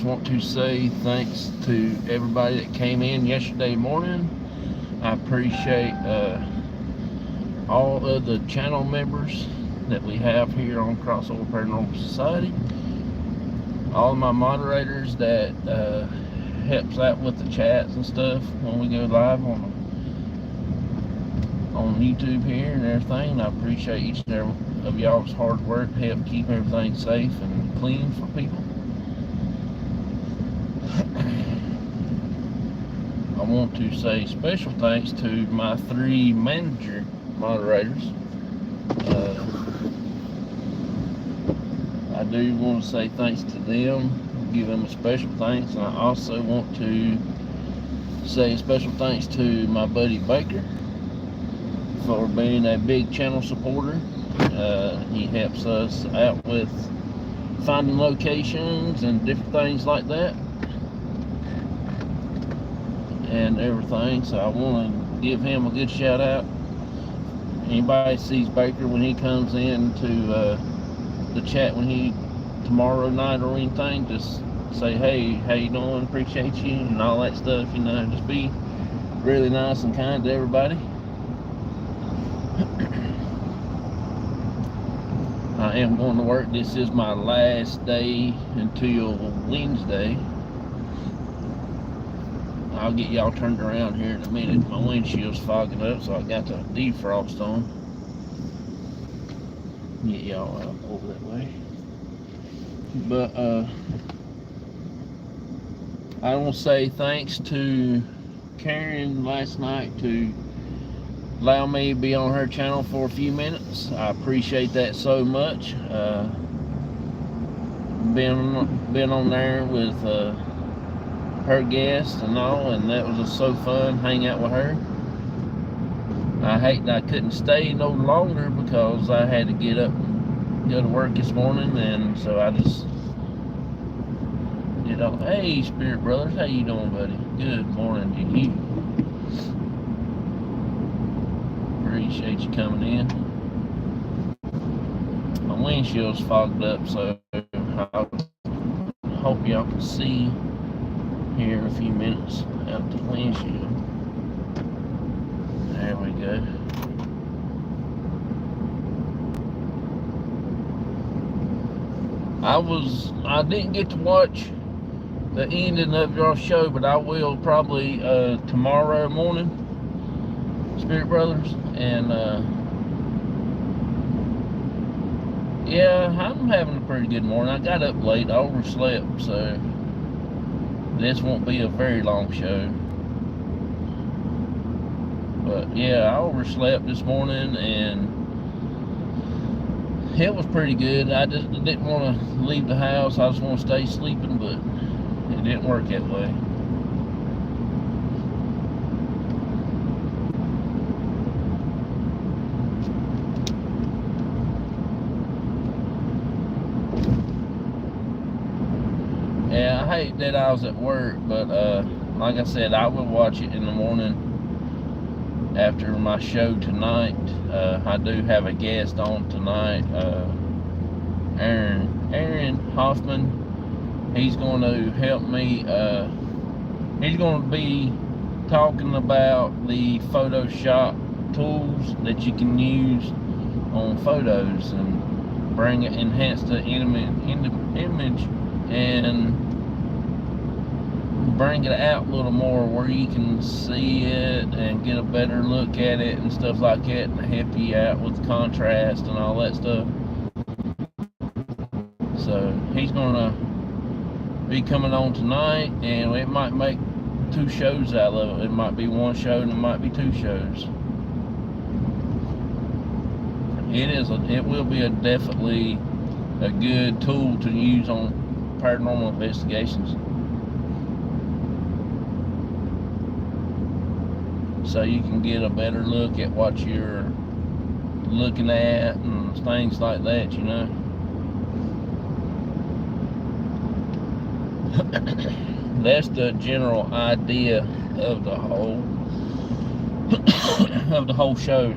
just want to say thanks to everybody that came in yesterday morning. I appreciate all of the channel members that we have here on Crossover Paranormal Society. All of my moderators that helps out with the chats and stuff when we go live on YouTube here and everything. I appreciate each and every of y'all's hard work to help keep everything safe and clean for people. I want to say special thanks to my 3 manager moderators. I do want to say thanks to them, give them a special thanks, and I also want to say a special thanks to my buddy Baker for being a big channel supporter. He helps us out with finding locations and different things like that and everything, so I want to give him a good shout out. Anybody sees Baker when he comes in to the chat tomorrow night or anything, just say, hey, how you doing, appreciate you, and all that stuff, you know, just be really nice and kind to everybody. I am going to work. This is my last day until Wednesday. I'll get y'all turned around here in a minute. My windshield's fogging up, so I got the defrost on. Get y'all out over that way. But I want to say thanks to Karen last night to allow me to be on her channel for a few minutes. I appreciate that so much. Been on there with her guests and all, and that was just so fun hang out with her. I hate that I couldn't stay no longer because I had to get up and go to work this morning, and so I just, you know, hey Spirit Brothers, how you doing, buddy? Good morning to you. Appreciate you coming in. My windshield's fogged up, so I hope y'all can see here in a few minutes out the windshield. There we go. I didn't get to watch the ending of your show, but I will probably tomorrow morning, Spirit Brothers, and yeah, I'm having a pretty good morning. I got up late, I overslept, so this won't be a very long show. But yeah, I overslept this morning and it was pretty good. I just didn't want to leave the house. I just want to stay sleeping, but it didn't work that way. Yeah, I hate that I was at work, but like I said, I will watch it in the morning after my show tonight. I do have a guest on tonight, Aaron Hoffman. He's going to help me. He's going to be talking about the Photoshop tools that you can use on photos and enhance the image and bring it out a little more where you can see it and get a better look at it and stuff like that, and help you out with contrast and all that stuff. So he's gonna be coming on tonight, and it might make 2 shows out of it. It might be 1 show and it might be 2 shows. It will be definitely a good tool to use on paranormal investigations. So you can get a better look at what you're looking at and things like that, you know. That's the general idea of the whole show.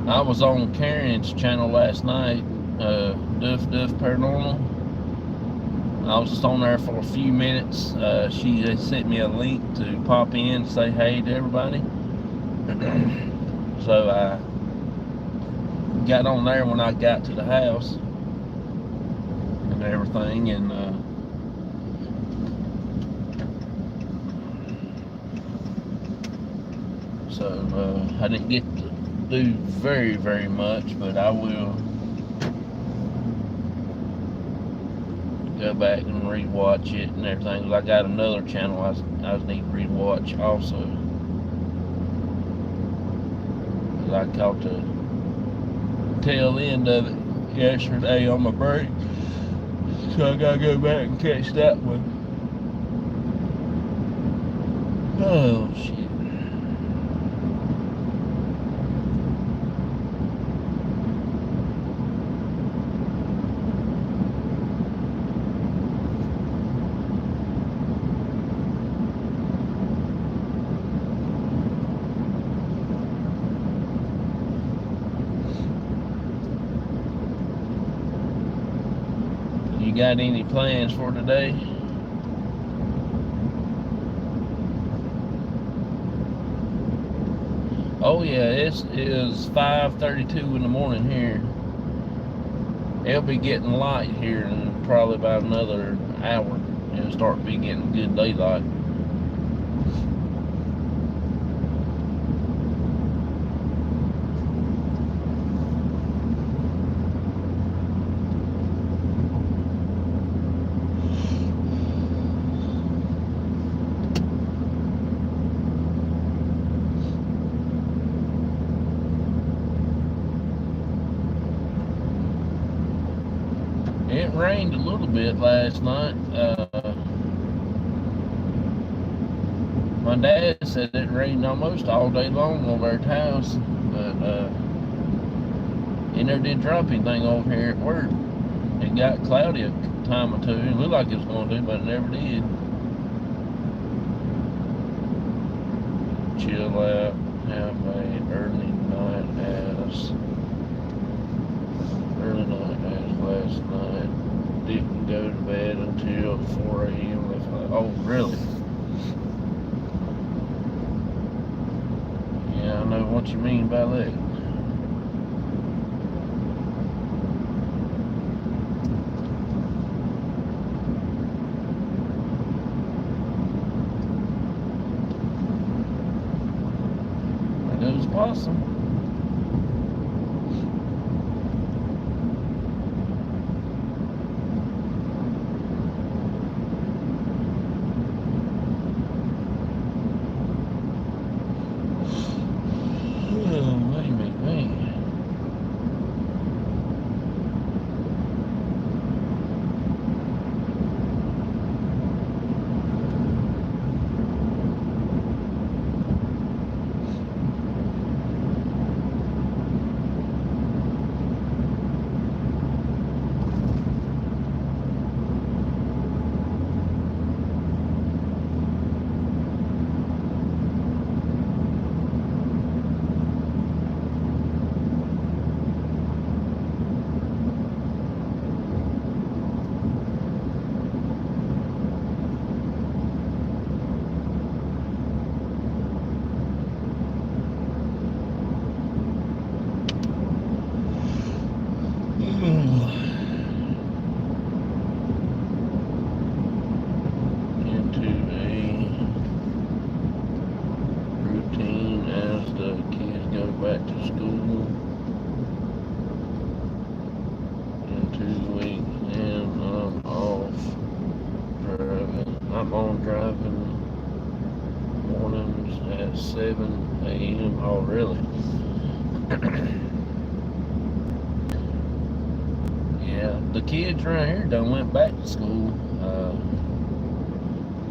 I was on Karen's channel last night, Duff Paranormal. I was just on there for a few minutes. She just sent me a link to pop in and say hey to everybody. So I got on there when I got to the house and everything, and so I didn't get to do very much, but I will go back and rewatch it and everything, because I got another channel I need to rewatch also, because I caught the tail end of it yesterday on my break, so I gotta go back and catch that one. Oh shit. You got any plans for today? Oh yeah, it is 5:32 in the morning here. It'll be getting light here in probably about another hour. It'll start to be getting good daylight. It rained a little bit last night. My dad said it rained almost all day long over at the house, but it never did drop anything over here at work. It got cloudy a time or two. It looked like it was going to, but it never did. Chill out, have a early night as last night. Didn't go to bed until 4 a.m. Oh, really? Yeah, I know what you mean by that. There goes a possum. Back to school in 2 weeks, and I'm off driving. I'm on driving mornings at 7 a.m. Oh, really? Yeah, the kids around here done went back to school.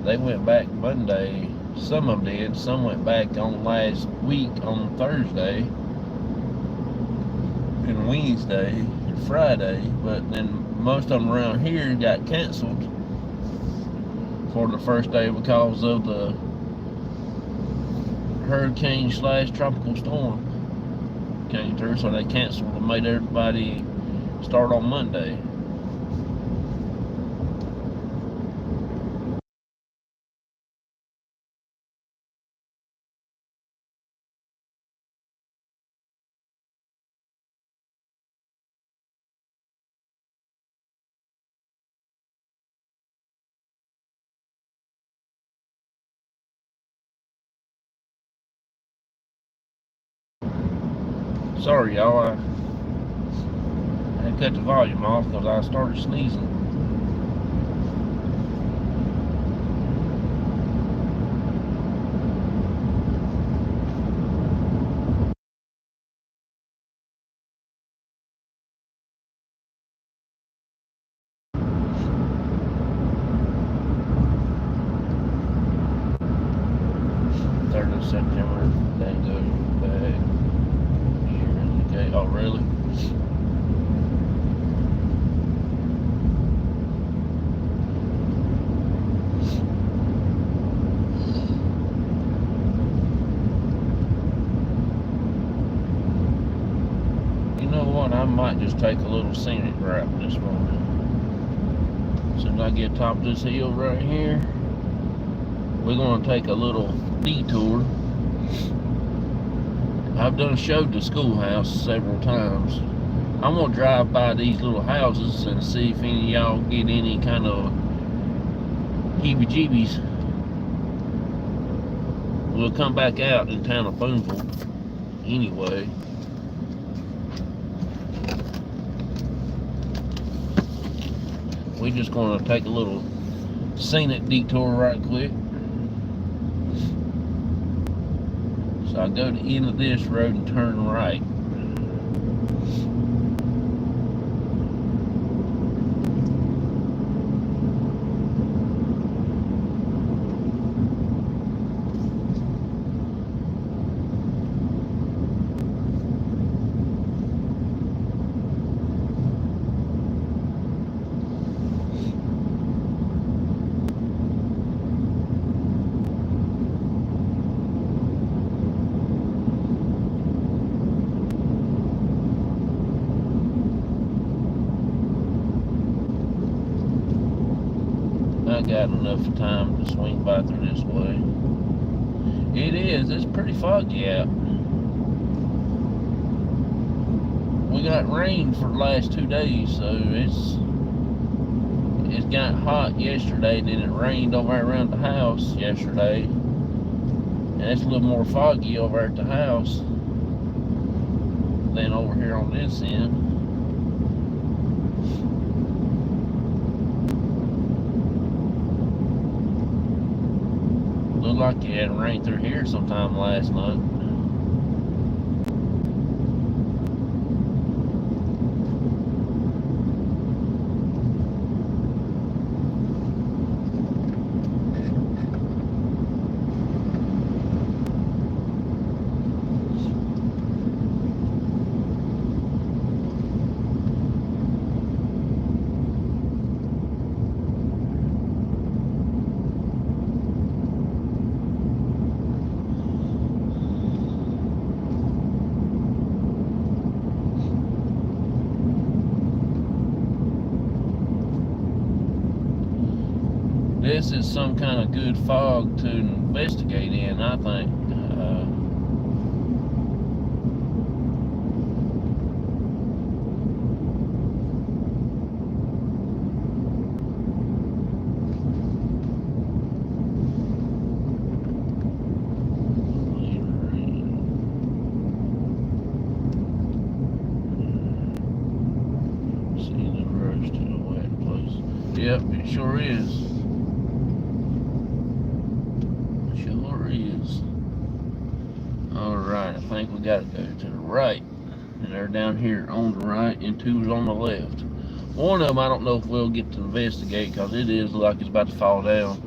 They went back Monday. Some of them did. Some went back on last week on Thursday and Wednesday and Friday, but then most of them around here got canceled for the first day because of the hurricane / tropical storm came through, so they canceled and made everybody start on Monday. Sorry, y'all. I had to cut the volume off because I started sneezing. September, then go back here. Okay, oh really? You know what? I might just take a little scenic route this morning. As soon as I get top of this hill right here, we're going to take a little detour. I've showed the schoolhouse several times. I'm going to drive by these little houses and see if any of y'all get any kind of heebie-jeebies. We'll come back out in town of Boonville anyway. We're just going to take a little scenic detour right quick. So I go to the end of this road and turn right. I got enough time to swing by through this way. It's pretty foggy out. We got rain for the last 2 days, so it's got hot yesterday, then it rained over around the house yesterday. And it's a little more foggy over at the house than over here on this end. Looked like it had rained through here sometime last night. This is some kind of good fog to investigate in, I think. See the road's to the wet place. Yep, it sure is. Alright, I think we gotta go to the right. And they're down here on the right and two's on the left. One of them I don't know if we'll get to investigate because it is like it's about to fall down.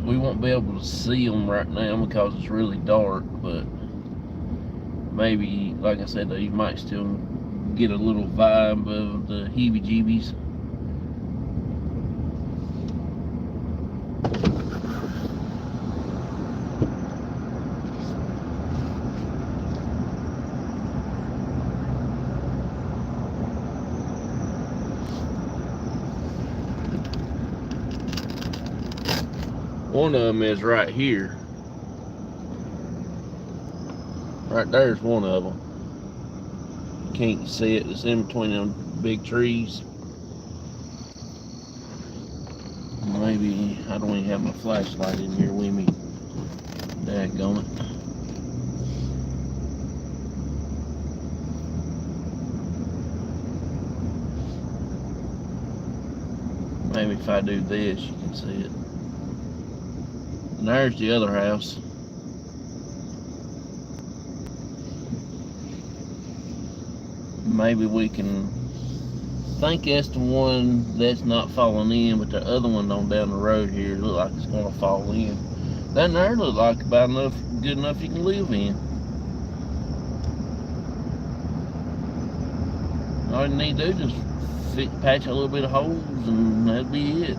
We won't be able to see them right now because it's really dark, but maybe, like I said, you might still get a little vibe of the heebie-jeebies. One of them is right here. Right there's one of them. Can't see it. It's in between them big trees. Maybe I don't even have my flashlight in here with me. Daggone it. Maybe if I do this, you can see it. And there's the other house. Maybe we can think that's the one that's not falling in, but the other one on down the road here look like it's gonna fall in. Down there look like about enough, good enough you can live in. All you need to do is just patch a little bit of holes and that'd be it.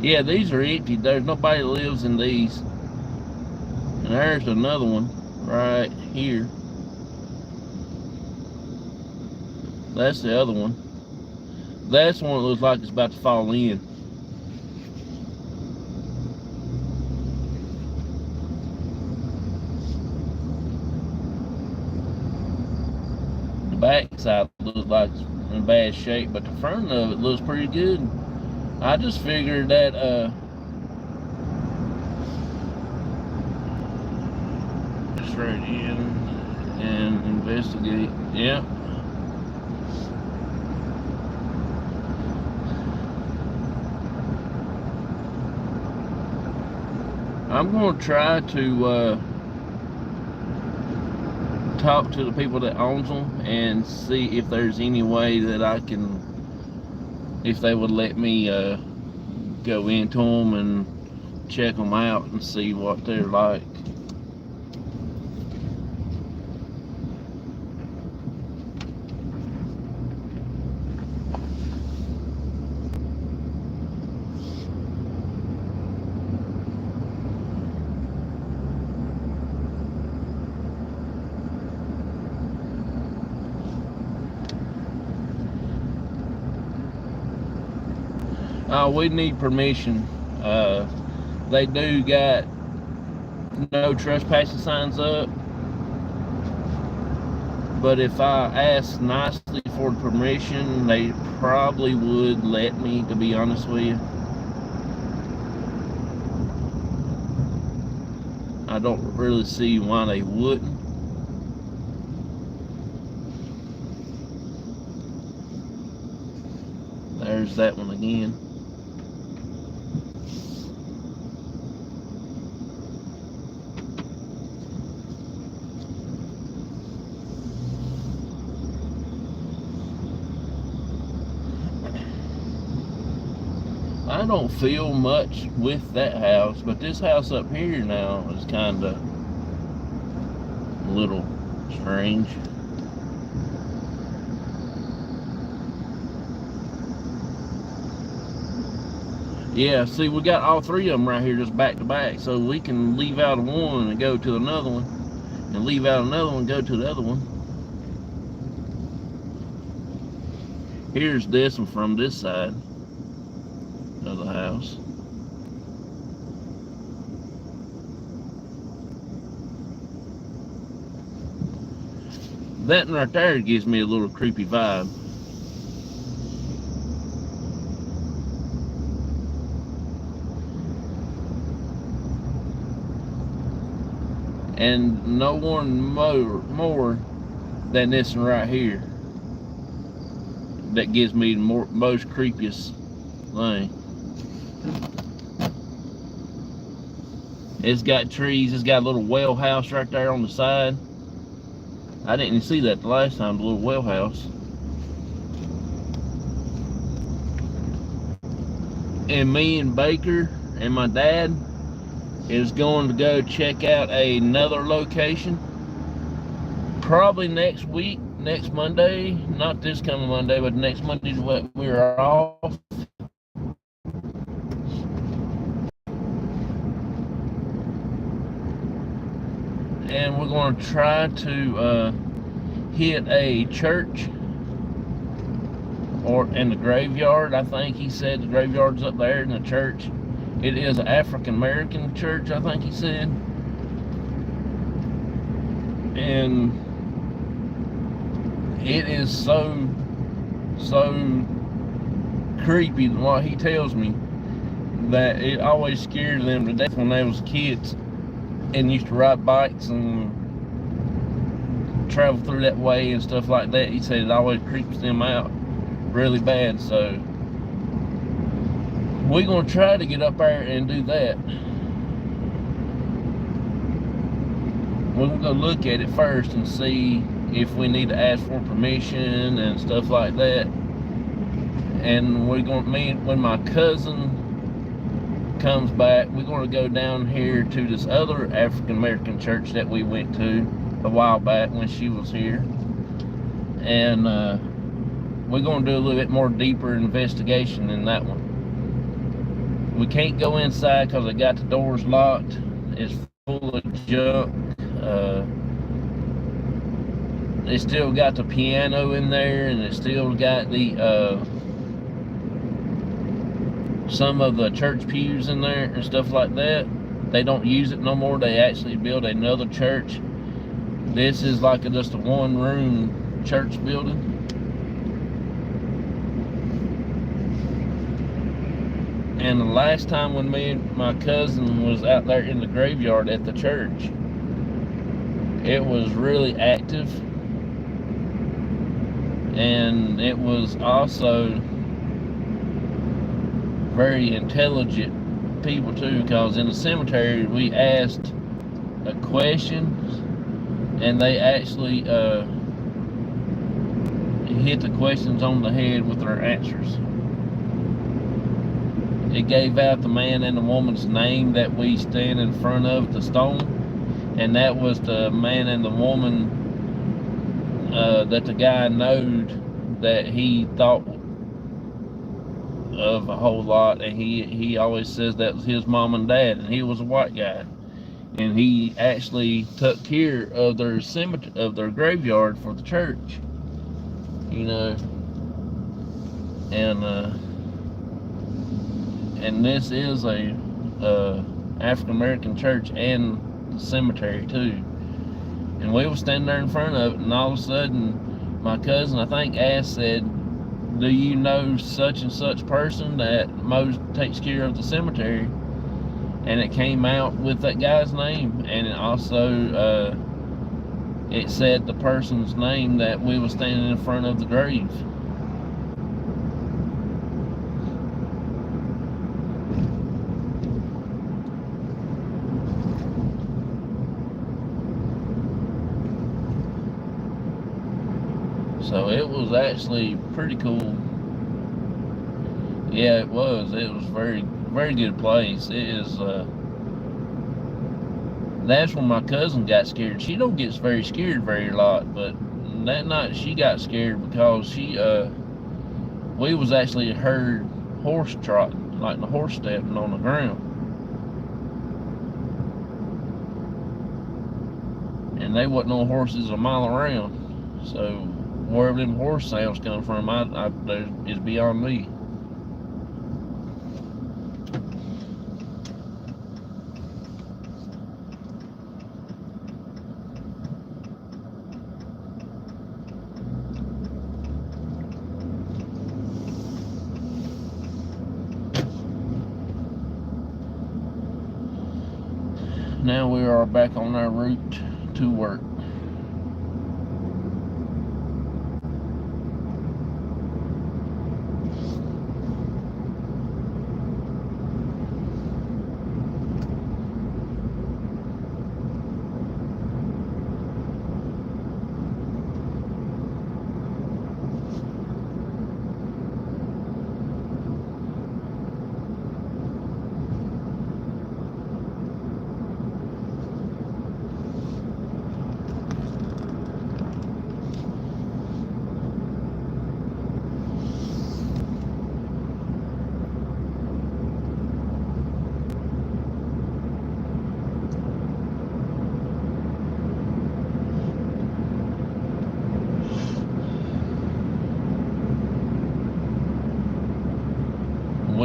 Yeah, these are empty. There's nobody that lives in these. And there's another one right here. That's the other one. That's the one that looks like it's about to fall in. The back side looks like it's in bad shape, but the front of it looks pretty good. I just figured that straight in and investigate. Yeah. I'm going to try to talk to the people that owns them and see if there's any way that I can, if they would let me go into them and check them out and see what they're like. We need permission. They do got no trespassing signs up, but if I ask nicely for permission, they probably would let me, to be honest with you. I don't really see why they wouldn't. There's that one again. I don't feel much with that house, but this house up here now is kind of a little strange. Yeah, see, we got all three of them right here just back to back, so we can leave out one and go to another one, and leave out another one and go to the other one. Here's this one from this side of the house. That one right there gives me a little creepy vibe. And no one more than this one right here that gives me the most creepiest thing. It's got trees. It's got a little well house right there on the side. I didn't see that the last time, the little well house. And me and Baker and my dad is going to go check out another location probably next week, next Monday. Not this coming Monday, but next Monday we're off. And we're going to try to hit a church or in the graveyard. I think he said the graveyard's up there in the church. It is an African American church, I think he said. And it is so creepy than what he tells me, that it always scared them to death when they was kids and used to ride bikes and travel through that way and stuff like that. He said it always creeps them out really bad. So we're gonna try to get up there and do that. We're gonna go look at it first and see if we need to ask for permission and stuff like that. And we're gonna meet when my cousin comes back. We're gonna go down here to this other African American church that we went to a while back when she was here, and we're gonna do a little bit more deeper investigation in that one. We can't go inside because they got the doors locked. It's full of junk. They still got the piano in there, and it still got the some of the church pews in there and stuff like that. They don't use it no more. They actually built another church. This is like just a one-room church building. And the last time when me and my cousin was out there in the graveyard at the church, it was really active, and it was also very intelligent people too, because in the cemetery we asked a question and they actually hit the questions on the head with their answers. It gave out the man and the woman's name that we stand in front of the stone, and that was the man and the woman that the guy knowed, that he thought of a whole lot, and he always says that was his mom and dad, and he was a white guy, and he actually took care of their cemetery, of their graveyard for the church, you know. And this is a African American church and the cemetery too. And we were standing there in front of it, and all of a sudden my cousin, I think, said, "Do you know such and such person that takes care of the cemetery?" And it came out with that guy's name, and it also it said the person's name that we were standing in front of the grave. So it was actually pretty cool. Yeah, it was. It was very, very good place. It is. That's when my cousin got scared. She don't get very scared very a lot, but that night she got scared because we was actually heard horse trotting, like the horse stepping on the ground, and they wasn't no horses a mile around. So where them horse sounds come from, is beyond me. Now we are back on our route to work.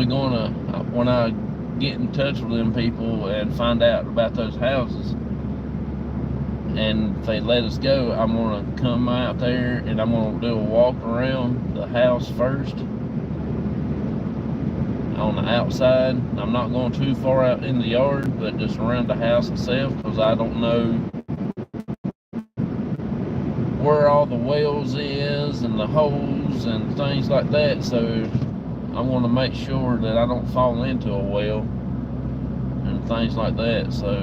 we're gonna, when I get in touch with them people and find out about those houses, and if they let us go, I'm gonna come out there and I'm gonna do a walk around the house first on the outside. I'm not going too far out in the yard, but just around the house itself, because I don't know where all the wells is and the holes and things like that. So I want to make sure that I don't fall into a well and things like that. So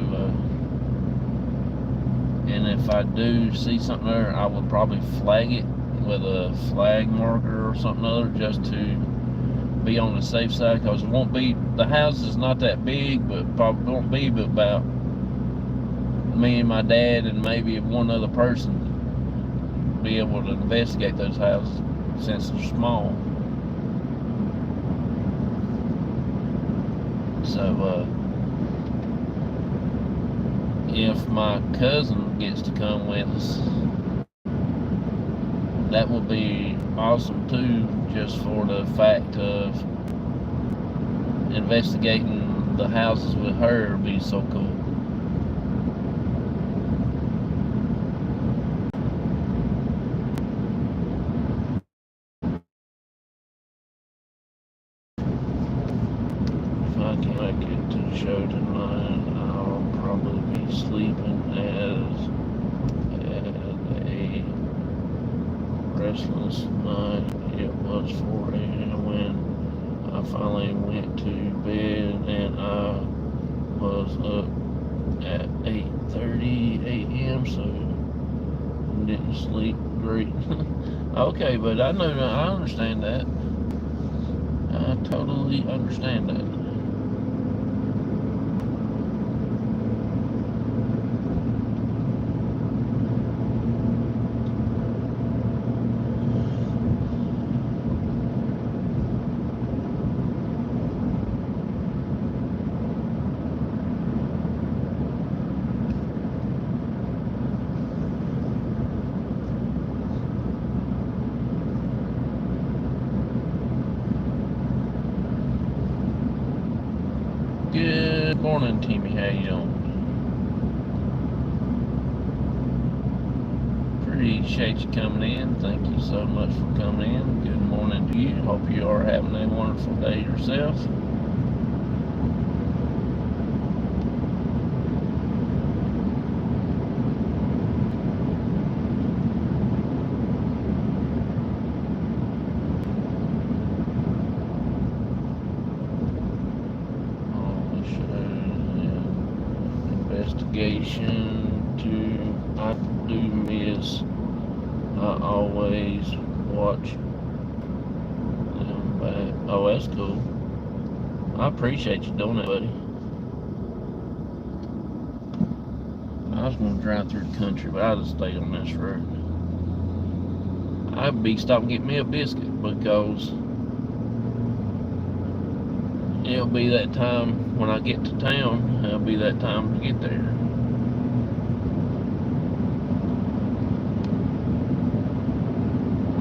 and if I do see something there, I would probably flag it with a flag marker or something other, just to be on the safe side, because it won't be, the house is not that big, but probably won't be but about me and my dad and maybe one other person be able to investigate those houses since they're small. So if my cousin gets to come with us, that would be awesome too, just for the fact of investigating the houses with her would be so cool. If I can make it to the show tonight, I'll probably be sleeping as a restless night. It was 4 a.m. when I finally went to bed, and I was up at 8:30 a.m. so didn't sleep great. Okay, but I know that, I understand that. I totally understand that. Good morning, Timmy. How you doing? Appreciate you coming in. Thank you so much for coming in. Good morning to you. Hope you are having a wonderful day yourself. To I do miss, I always watch them back. Oh, that's cool. I appreciate you doing that, buddy. I was going to drive through the country, but I just stayed on this road. I'd be stopping to get me a biscuit, because it'll be that time when I get to town. It'll be that time to get there.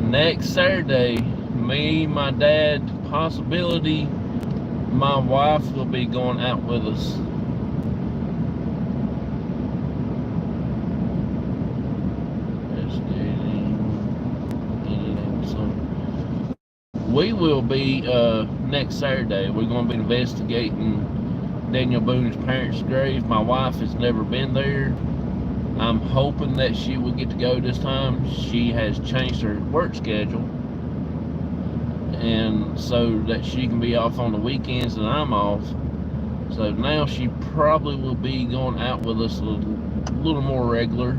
Next Saturday, me, my dad, possibility, my wife will be going out with us. We will be, next Saturday, we're going to be investigating Daniel Boone's parents' grave. My wife has never been there. I'm hoping that she will get to go this time. She has changed her work schedule, and so that she can be off on the weekends and I'm off. So now she probably will be going out with us a little more regular.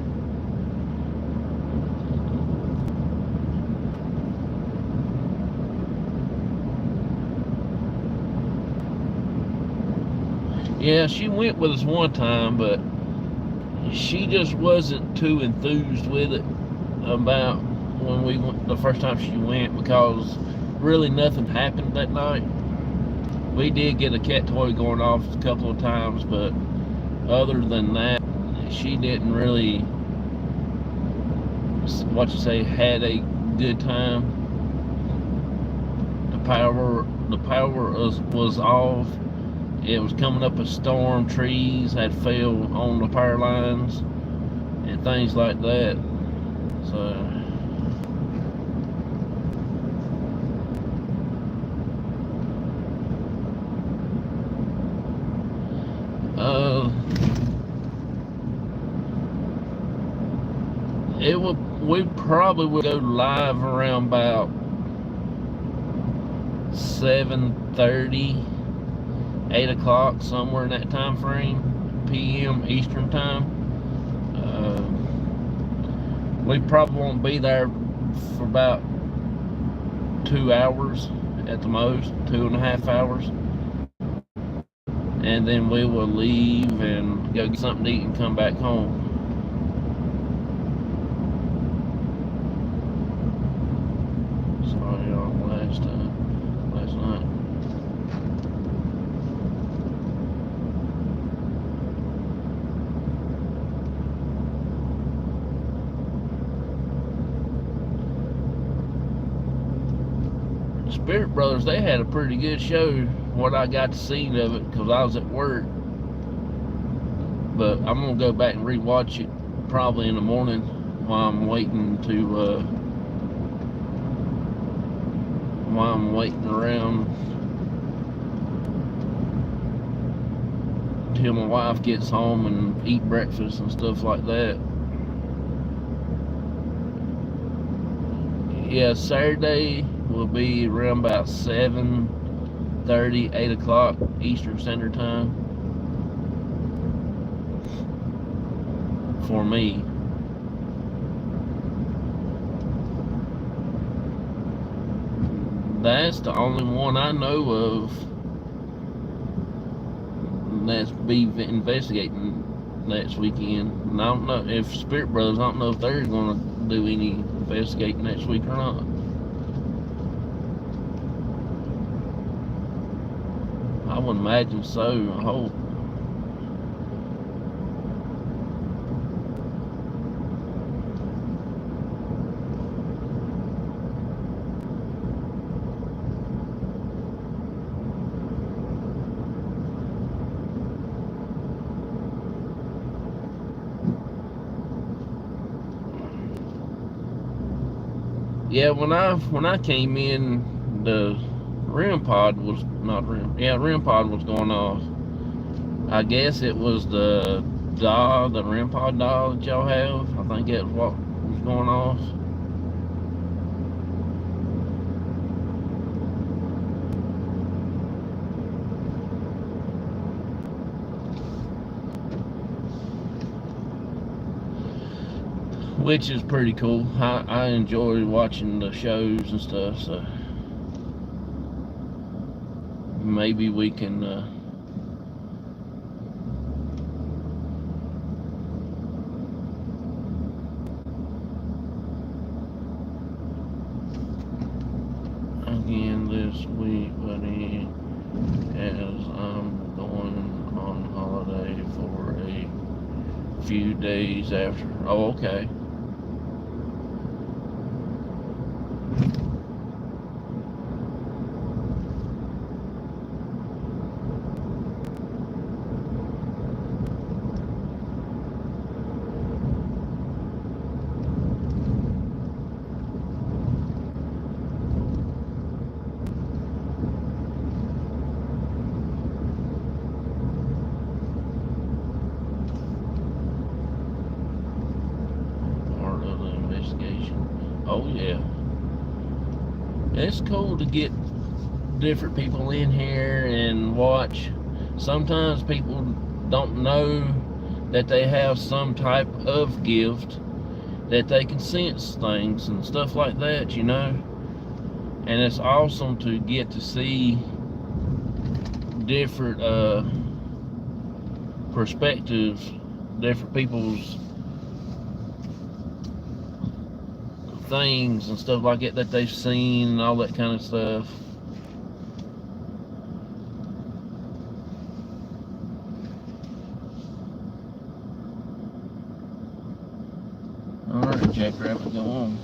Yeah, she went with us one time, but she just wasn't too enthused with it about when we went the first time she went, because really nothing happened that night. We did get a cat toy going off a couple of times, but other than that, she didn't really, what you say, had a good time. was off. It was coming up a storm. Trees had fell on the power lines and things like that. So we probably would go live around about 7:30, 8 o'clock, somewhere in that time frame, p.m. Eastern time. We probably won't be there for about 2 hours at the most, 2.5 hours. And then we will leave and go get something to eat and come back home. Sorry y'all, last night. Spirit Brothers, they had a pretty good show, what I got to see of it, because I was at work. But I'm going to go back and rewatch it probably in the morning while I'm waiting around till my wife gets home and eat breakfast and stuff like that. Yeah, Saturday will be around about 7:30, 8 o'clock Eastern Standard Time for me. That's the only one I know of that's be investigating next weekend. And I don't know if Spirit Brothers, I don't know if they're going to do any investigating next week or not. I would imagine so, I hope. Yeah, when I came in, the REM pod was REM pod was going off. I guess it was the REM pod dial that y'all have. I think that's what was going off. Which is pretty cool. I enjoy watching the shows and stuff, so maybe we can again this week, buddy, as I'm going on holiday for a few days after. Oh, okay. Oh yeah, it's cool to get different people in here and watch. Sometimes people don't know that they have some type of gift, that they can sense things and stuff like that, you know. And it's awesome to get to see different perspectives, different people's things and stuff like that they've seen and all that kind of stuff. Alright, Jackrabbit, go on.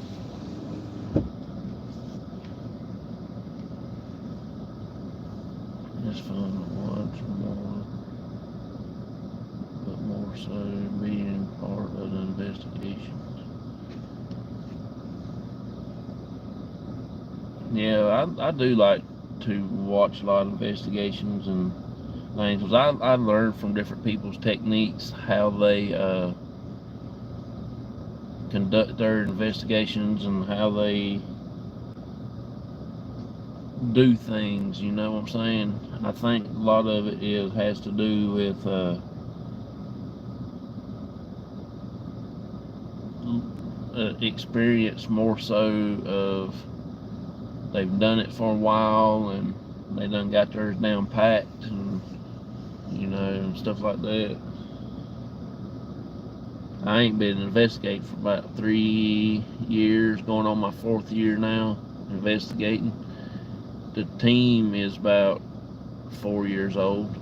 It's fun to watch more, but more so being part of the investigation. Yeah, I do like to watch a lot of investigations and things, because I learned from different people's techniques how they conduct their investigations and how they do things. You know what I'm saying? I think a lot of it has to do with experience, more so of they've done it for a while and they done got theirs down packed, and and stuff like that. I ain't been investigating for about 3 years, going on my 4th year now, investigating. The team is about 4 years old.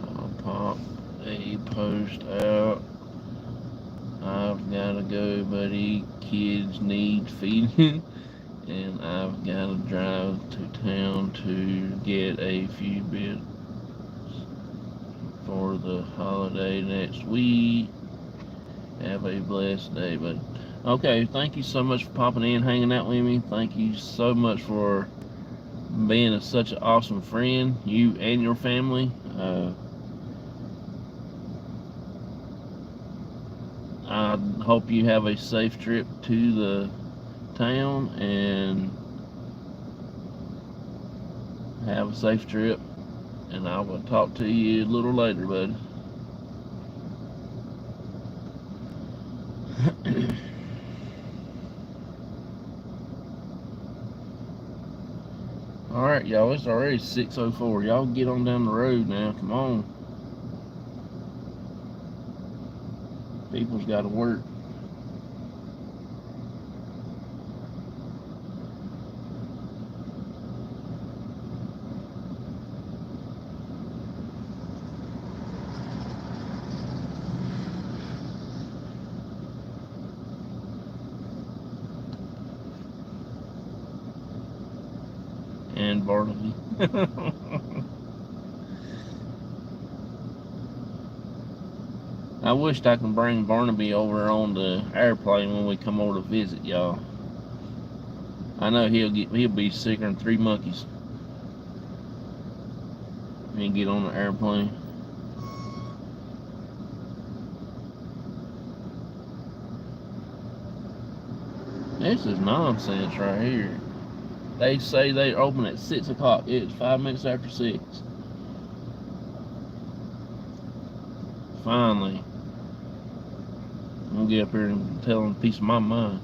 I'll pop a post out. I've gotta go, buddy. Kids need feeding. And I've got to drive to town to get a few bits for the holiday next week. Have a blessed day, buddy. Okay, thank you so much for popping in, hanging out with me. Thank you so much for being such an awesome friend, you and your family. I hope you have a safe trip to the town, and have a safe trip, and I will talk to you a little later, buddy. Alright, y'all, it's already 6:04. Y'all get on down the road now. Come on. People's got to work. And Barnaby. I wished I could bring Barnaby over on the airplane when we come over to visit y'all. I know he'll be sicker than 3 monkeys when he get on the airplane. This is nonsense right here. They say they open at 6 o'clock. It's 5 minutes after 6. Finally. I'm gonna get up here and tell them a piece of my mind.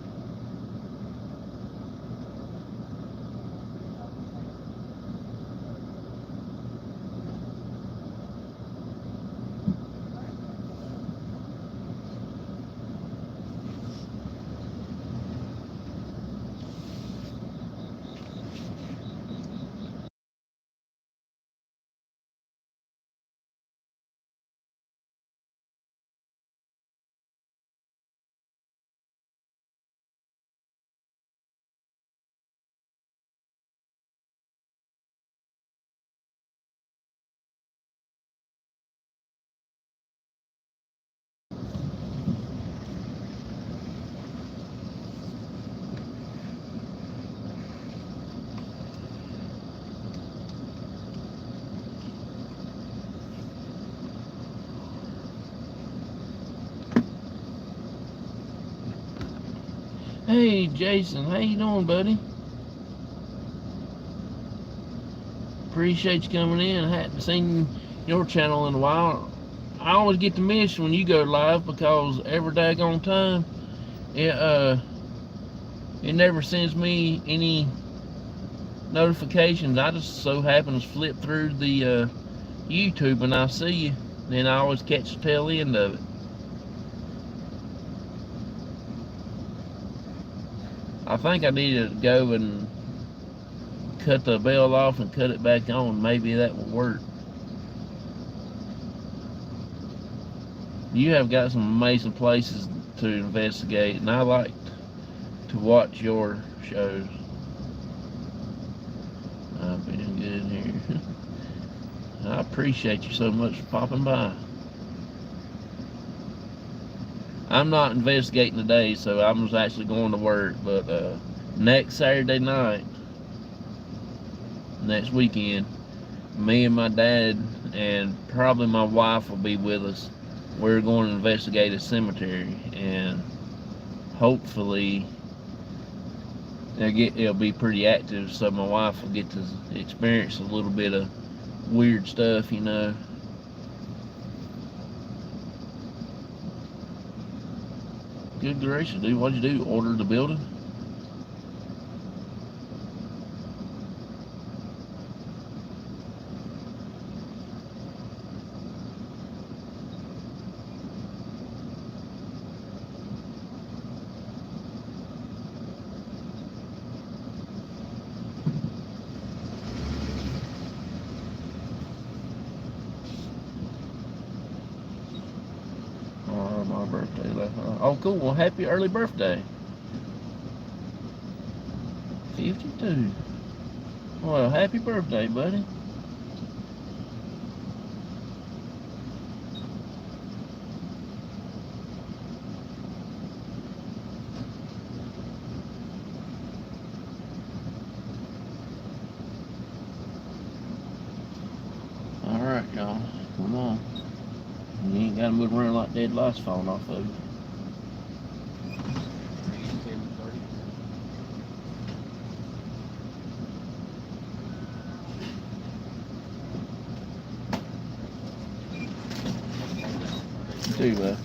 Hey Jason, how you doing, buddy? Appreciate you coming in. I hadn't seen your channel in a while. I always get to miss when you go live, because every daggone time it never sends me any notifications. I just so happen to flip through the YouTube and I see you, then I always catch the tail end of it. I think I need to go and cut the bell off and cut it back on. Maybe that will work. You have got some amazing places to investigate, and I like to watch your shows. I've been good here. I appreciate you so much for popping by. I'm not investigating today, so I was actually going to work, but next Saturday night, next weekend, me and my dad and probably my wife will be with us. We're going to investigate a cemetery, and hopefully it'll be pretty active, so my wife will get to experience a little bit of weird stuff, you know. Good gracious, dude, what'd you do? Order the building? My birthday last night. Oh, cool. Well, happy early birthday. 52. Well, happy birthday, buddy. Alright, y'all. Come on. You ain't gotta move around like dead lights falling off of you. Too bad.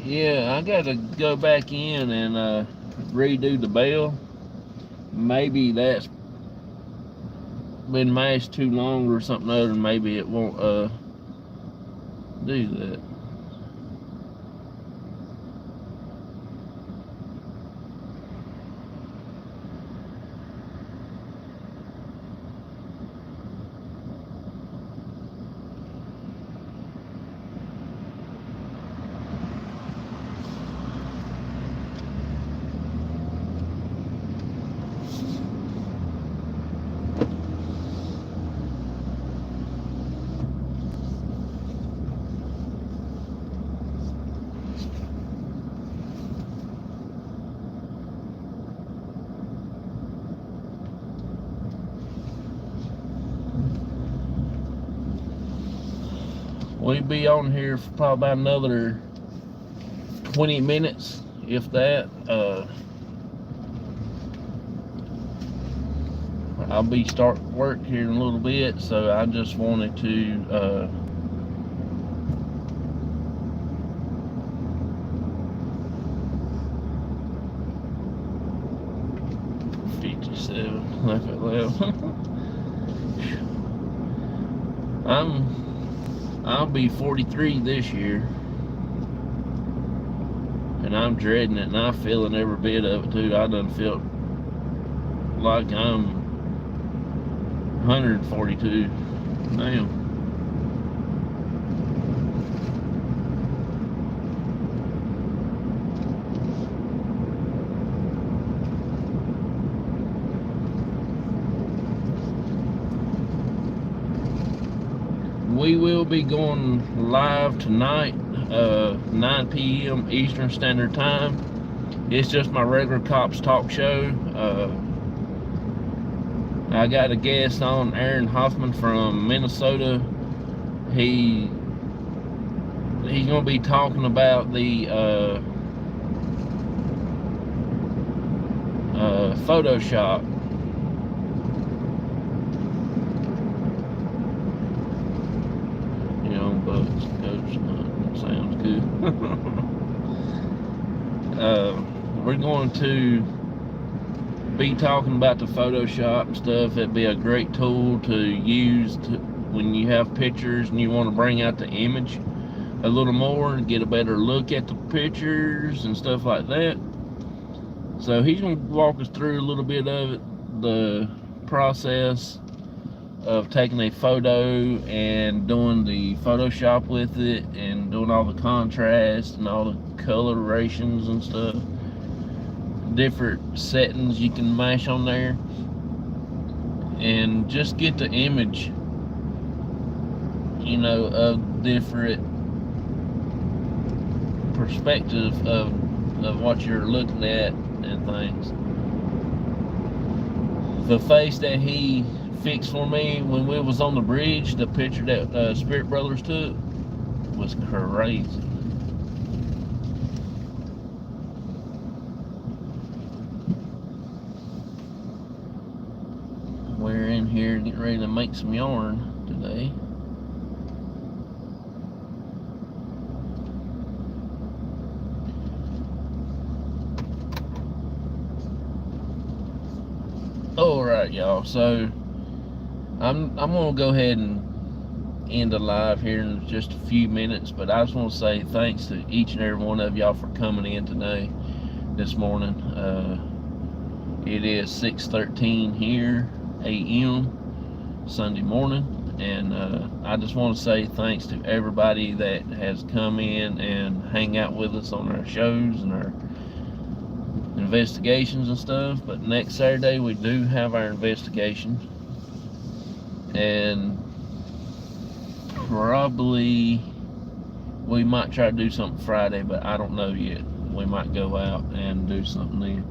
Yeah, I gotta go back in and redo the bell. Maybe that's been mashed too long or something other, and maybe it won't do that. We'll be on here for probably about another 20 minutes, if that. I'll be starting work here in a little bit, so I just wanted to 57 left it left. I'll be 43 this year, and I'm dreading it, and I'm feeling every bit of it too. I done felt like I'm 142 now. We will be going live tonight, 9 p.m. Eastern Standard Time. It's just my regular Cops Talk show. I got a guest on, Aaron Hoffman from Minnesota. He's going to be talking about the Photoshop. Bugs, goats, sounds good. We're going to be talking about the Photoshop stuff. It'd be a great tool to use when you have pictures and you want to bring out the image a little more and get a better look at the pictures and stuff like that. So he's going to walk us through a little bit of it, the process of taking a photo and doing the Photoshop with it and doing all the contrast and all the colorations and stuff, different settings you can mash on there, and just get the image, you know, of different perspective of what you're looking at and things. The face that he fixed for me when we was on the bridge, the picture that Spirit Brothers took, was crazy. We're in here getting ready to make some yarn today. Alright, y'all, so I'm gonna go ahead and end the live here in just a few minutes, but I just want to say thanks to each and every one of y'all for coming in today, this morning. It is 6:13 here a.m. Sunday morning, and I just want to say thanks to everybody that has come in and hang out with us on our shows and our investigations and stuff. But next Saturday we do have our investigation, and probably we might try to do something Friday, but I don't know yet. We might go out and do something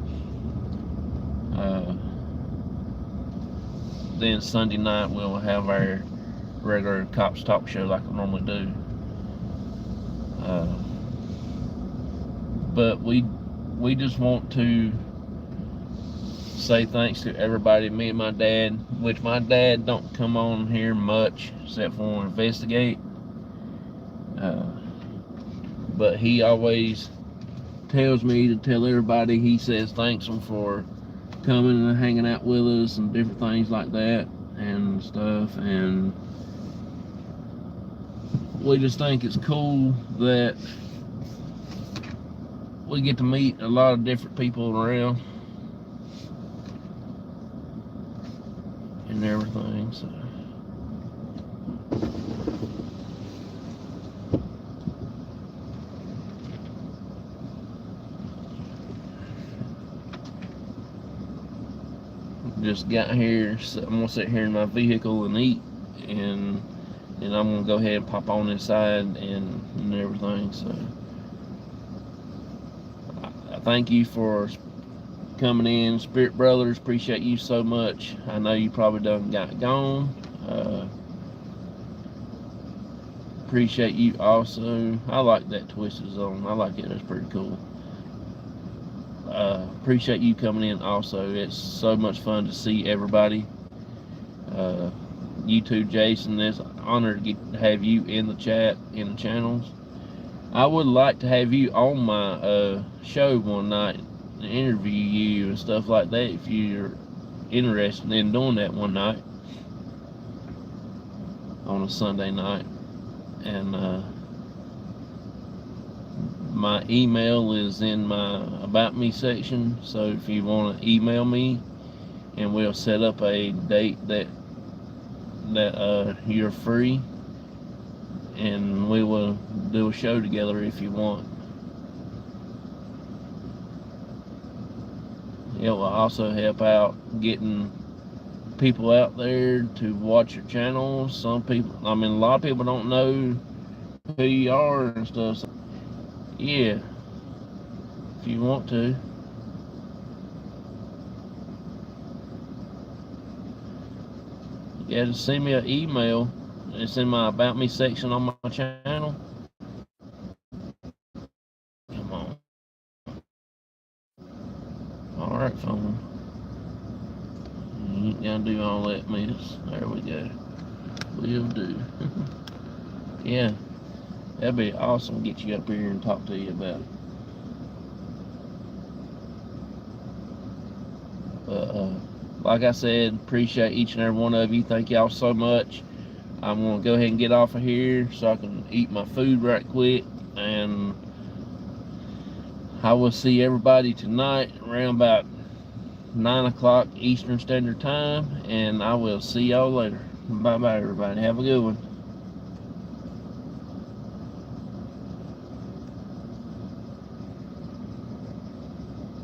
then Sunday night we'll have our regular Cops Talk show like we normally do. But we just want to say thanks to everybody. Me and my dad, which my dad don't come on here much except for investigate, but he always tells me to tell everybody. He says thanks them for coming and hanging out with us and different things like that and stuff, and we just think it's cool that we get to meet a lot of different people around and everything. So just got here, so I'm gonna sit here in my vehicle and eat, and then I'm gonna go ahead and pop on inside and everything. So I thank you for coming in, Spirit Brothers. Appreciate you so much. I know you probably done got gone. Appreciate you also. I like that Twisted Zone. I like it. It's pretty cool. Appreciate you coming in also. It's so much fun to see everybody. You too, Jason. It's an honor to have you in the chat, in the channels. I would like to have you on my show one night and interview you and stuff like that if you're interested in doing that one night on a Sunday night. And my email is in my About Me section, so if you want to email me, and we'll set up a date that you're free, and we will do a show together if you want. It will also help out getting people out there to watch your channel. Some people, I mean, a lot of people don't know who you are and stuff. So yeah, if you want to. Yeah, just send me an email. It's in my About Me section on my channel. Come on. Alright, phone. You ain't gotta do all that mess. There we go. Will do. Yeah, that'd be awesome to get you up here and talk to you about it. Like I said, appreciate each and every one of you. Thank y'all so much. I'm going to go ahead and get off of here so I can eat my food right quick. And I will see everybody tonight around about 9 o'clock Eastern Standard Time. And I will see y'all later. Bye-bye, everybody. Have a good one.